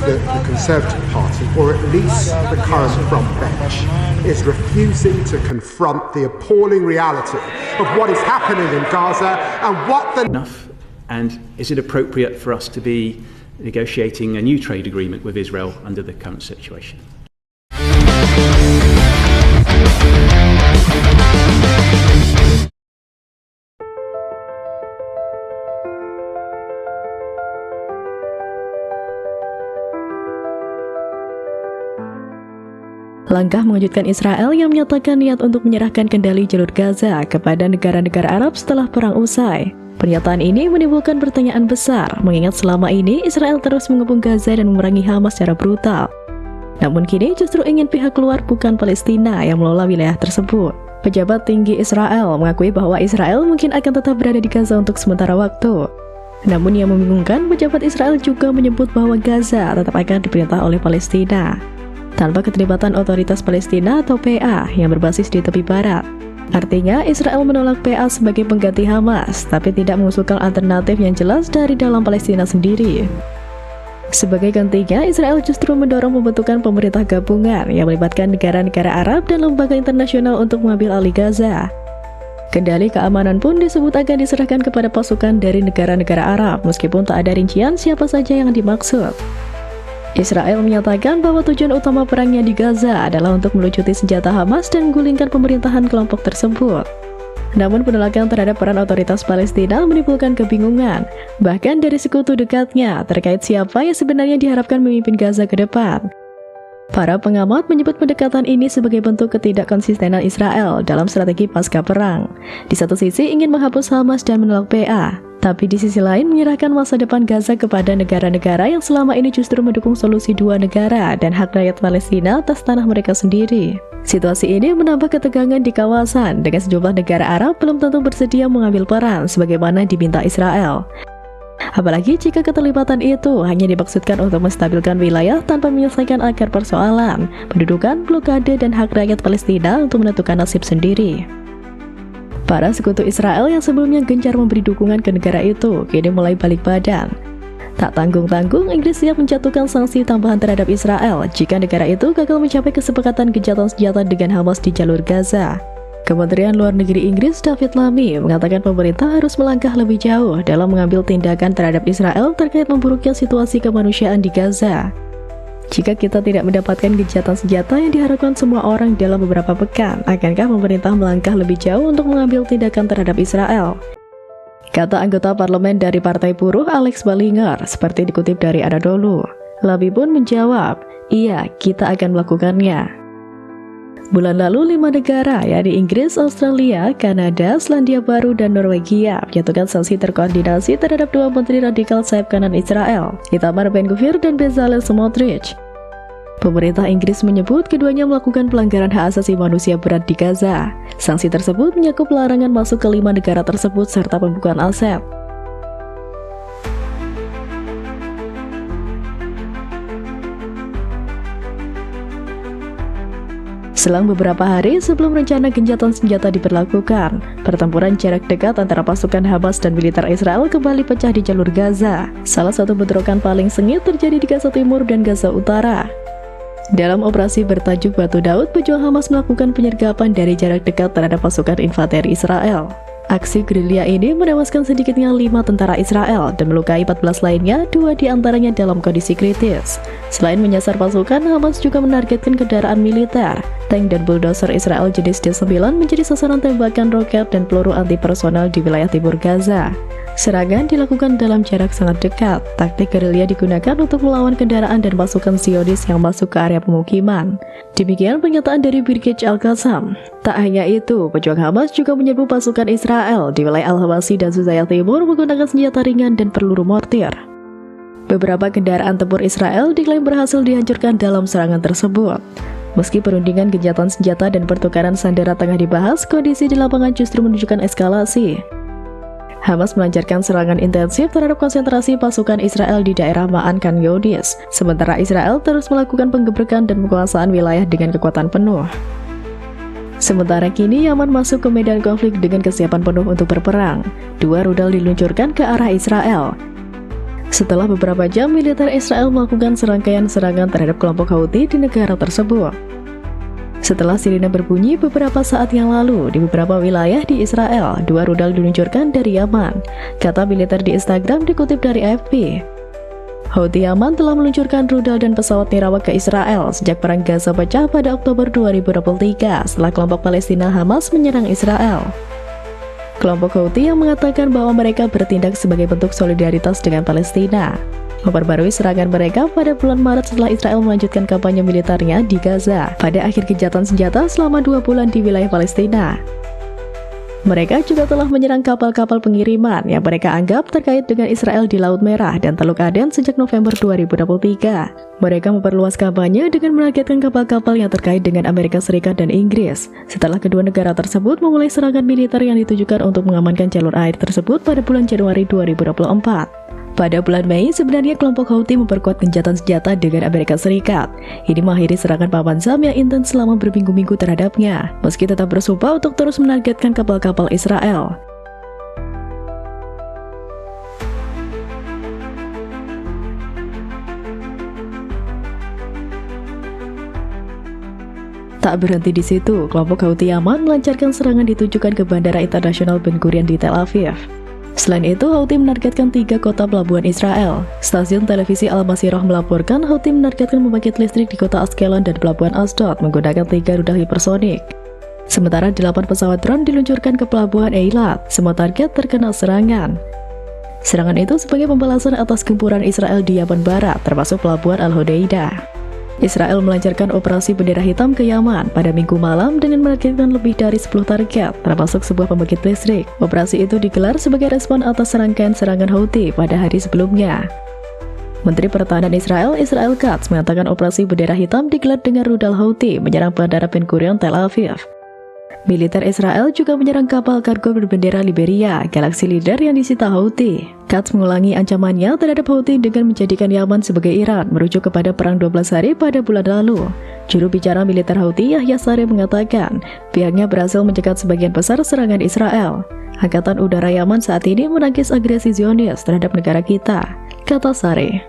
that the Conservative Party, or at least the current front bench, is refusing to confront the appalling reality of what is happening in Gaza and what the... Enough? And is it appropriate for us to be negotiating a new trade agreement with Israel under the current situation? Langkah mengejutkan Israel yang menyatakan niat untuk menyerahkan kendali jalur Gaza kepada negara-negara Arab setelah perang usai. Pernyataan ini menimbulkan pertanyaan besar, mengingat selama ini Israel terus mengepung Gaza dan memerangi Hamas secara brutal. Namun kini justru ingin pihak luar bukan Palestina yang mengelola wilayah tersebut. Pejabat tinggi Israel mengakui bahwa Israel mungkin akan tetap berada di Gaza untuk sementara waktu. Namun yang membingungkan, pejabat Israel juga menyebut bahwa Gaza tetap akan diperintah oleh Palestina, tanpa keterlibatan otoritas Palestina atau PA yang berbasis di tepi barat. Artinya, Israel menolak PA sebagai pengganti Hamas, tapi tidak mengusulkan alternatif yang jelas dari dalam Palestina sendiri. Sebagai gantinya, Israel justru mendorong pembentukan pemerintah gabungan yang melibatkan negara-negara Arab dan lembaga internasional untuk mengambil alih Gaza. Kendali keamanan pun disebut akan diserahkan kepada pasukan dari negara-negara Arab, meskipun tak ada rincian siapa saja yang dimaksud. Israel menyatakan bahwa tujuan utama perangnya di Gaza adalah untuk melucuti senjata Hamas dan menggulingkan pemerintahan kelompok tersebut. Namun penolakan terhadap peran otoritas Palestina menimbulkan kebingungan, bahkan dari sekutu dekatnya terkait siapa yang sebenarnya diharapkan memimpin Gaza ke depan. Para pengamat menyebut pendekatan ini sebagai bentuk ketidakkonsistenan Israel dalam strategi pasca perang. Di satu sisi ingin menghapus Hamas dan menolak PA, tapi di sisi lain menyerahkan masa depan Gaza kepada negara-negara yang selama ini justru mendukung solusi dua negara dan hak rakyat Palestina atas tanah mereka sendiri. Situasi ini menambah ketegangan di kawasan, dengan sejumlah negara Arab belum tentu bersedia mengambil peran sebagaimana diminta Israel. Apalagi jika keterlibatan itu hanya dimaksudkan untuk menstabilkan wilayah tanpa menyelesaikan akar persoalan, pendudukan, blokade, dan hak rakyat Palestina untuk menentukan nasib sendiri. Para sekutu Israel yang sebelumnya gencar memberi dukungan ke negara itu, kini mulai balik badan. Tak tanggung-tanggung, Inggris siap menjatuhkan sanksi tambahan terhadap Israel jika negara itu gagal mencapai kesepakatan gencatan senjata dengan Hamas di jalur Gaza. Kementerian Luar Negeri Inggris David Lammy mengatakan pemerintah harus melangkah lebih jauh dalam mengambil tindakan terhadap Israel terkait memburuknya situasi kemanusiaan di Gaza. Jika kita tidak mendapatkan gencatan senjata yang diharapkan semua orang dalam beberapa pekan, akankah pemerintah melangkah lebih jauh untuk mengambil tindakan terhadap Israel? Kata anggota parlemen dari Partai Buruh Alex Ballinger, seperti dikutip dari Anadolu. Lammy pun menjawab, iya, kita akan melakukannya. Bulan lalu, 5 negara, yakni Inggris, Australia, Kanada, Selandia Baru, dan Norwegia, menjatuhkan sanksi terkoordinasi terhadap 2 menteri radikal sayap kanan Israel, Itamar Ben-Gvir dan Bezalel Smotrich. Pemerintah Inggris menyebut keduanya melakukan pelanggaran hak asasi manusia berat di Gaza. Sanksi tersebut menyakup larangan masuk ke 5 negara tersebut serta pembukaan aset. Selang beberapa hari sebelum rencana gencatan senjata diberlakukan, pertempuran jarak dekat antara pasukan Hamas dan militer Israel kembali pecah di jalur Gaza. Salah satu bentrokan paling sengit terjadi di Gaza Timur dan Gaza Utara. Dalam operasi bertajuk Batu Daud, pejuang Hamas melakukan penyergapan dari jarak dekat terhadap pasukan infanteri Israel. Aksi gerilya ini menewaskan sedikitnya 5 tentara Israel dan melukai 14 lainnya, 2 diantaranya dalam kondisi kritis. Selain menyasar pasukan, Hamas juga menargetkan kendaraan militer. Tank dan bulldozer Israel jenis D9 menjadi sasaran tembakan roket dan peluru antipersonal di wilayah timur Gaza. Serangan dilakukan dalam jarak sangat dekat. Taktik gerilya digunakan untuk melawan kendaraan dan pasukan Zionis yang masuk ke area pemukiman. Demikian pernyataan dari Birgit Al-Qassam. Tak hanya itu, pejuang Hamas juga menyerbu pasukan Israel di wilayah Al-Hawasi dan Susayah Timur menggunakan senjata ringan dan peluru mortir. Beberapa kendaraan tempur Israel diklaim berhasil dihancurkan dalam serangan tersebut. Meski perundingan gencatan senjata dan pertukaran sandera tengah dibahas, kondisi di lapangan justru menunjukkan eskalasi. Hamas melancarkan serangan intensif terhadap konsentrasi pasukan Israel di daerah Ma'an Khan Younis, sementara Israel terus melakukan penggebrekan dan penguasaan wilayah dengan kekuatan penuh. Sementara kini Yaman masuk ke medan konflik dengan kesiapan penuh untuk berperang. 2 rudal diluncurkan ke arah Israel. Setelah beberapa jam, militer Israel melakukan serangkaian serangan terhadap kelompok Houthi di negara tersebut. Setelah sirine berbunyi beberapa saat yang lalu, di beberapa wilayah di Israel, 2 rudal diluncurkan dari Yaman, kata militer di Instagram dikutip dari AFP. Houthi Yaman telah meluncurkan rudal dan pesawat nirawak ke Israel sejak Perang Gaza pecah pada Oktober 2023 setelah kelompok Palestina Hamas menyerang Israel. Kelompok Houthi yang mengatakan bahwa mereka bertindak sebagai bentuk solidaritas dengan Palestina memperbarui serangan mereka pada bulan Maret setelah Israel melanjutkan kampanye militernya di Gaza pada akhir gencatan senjata selama 2 bulan di wilayah Palestina. Mereka juga telah menyerang kapal-kapal pengiriman yang mereka anggap terkait dengan Israel di Laut Merah dan Teluk Aden sejak November 2023. Mereka memperluas kampanye dengan menargetkan kapal-kapal yang terkait dengan Amerika Serikat dan Inggris setelah kedua negara tersebut memulai serangan militer yang ditujukan untuk mengamankan jalur air tersebut pada bulan Januari 2024. Pada bulan Mei, sebenarnya kelompok Houthi memperkuat gencatan senjata dengan Amerika Serikat. Ini mengakhiri serangan paman Sam yang intens selama berminggu-minggu terhadapnya, meski tetap bersumpah untuk terus menargetkan kapal-kapal Israel. Tak berhenti di situ, kelompok Houthi Yaman melancarkan serangan ditujukan ke Bandara Internasional Ben Gurion di Tel Aviv. Selain itu, Houthi menargetkan 3 kota pelabuhan Israel. Stasiun televisi Al-Masirah melaporkan Houthi menargetkan pembangkit listrik di kota Askelon dan pelabuhan Asdod menggunakan 3 rudal hipersonik. Sementara 8 pesawat drone diluncurkan ke pelabuhan Eilat. Semua target terkena serangan. Serangan itu sebagai pembalasan atas gempuran Israel di Yaman Barat, termasuk pelabuhan Al-Hodeidah. Israel melancarkan operasi bendera hitam ke Yaman pada Minggu malam dengan menargetkan lebih dari 10 target, termasuk sebuah pembangkit listrik. Operasi itu digelar sebagai respon atas serangkaian serangan Houthi pada hari sebelumnya. Menteri Pertahanan Israel, Israel Katz, mengatakan operasi bendera hitam digelar dengan rudal Houthi menyerang Bandara Ben Gurion, Tel Aviv. Militer Israel juga menyerang kapal kargo berbendera Liberia, Galaxy Leader yang disita Houthi. Katz mengulangi ancamannya terhadap Houthi dengan menjadikan Yaman sebagai Iran, merujuk kepada perang 12 hari pada bulan lalu. Juru bicara militer Houthi, Yahya Saree, mengatakan pihaknya berhasil mencegat sebagian besar serangan Israel. Angkatan Udara Yaman saat ini menangkis agresi Zionis terhadap negara kita, kata Saree.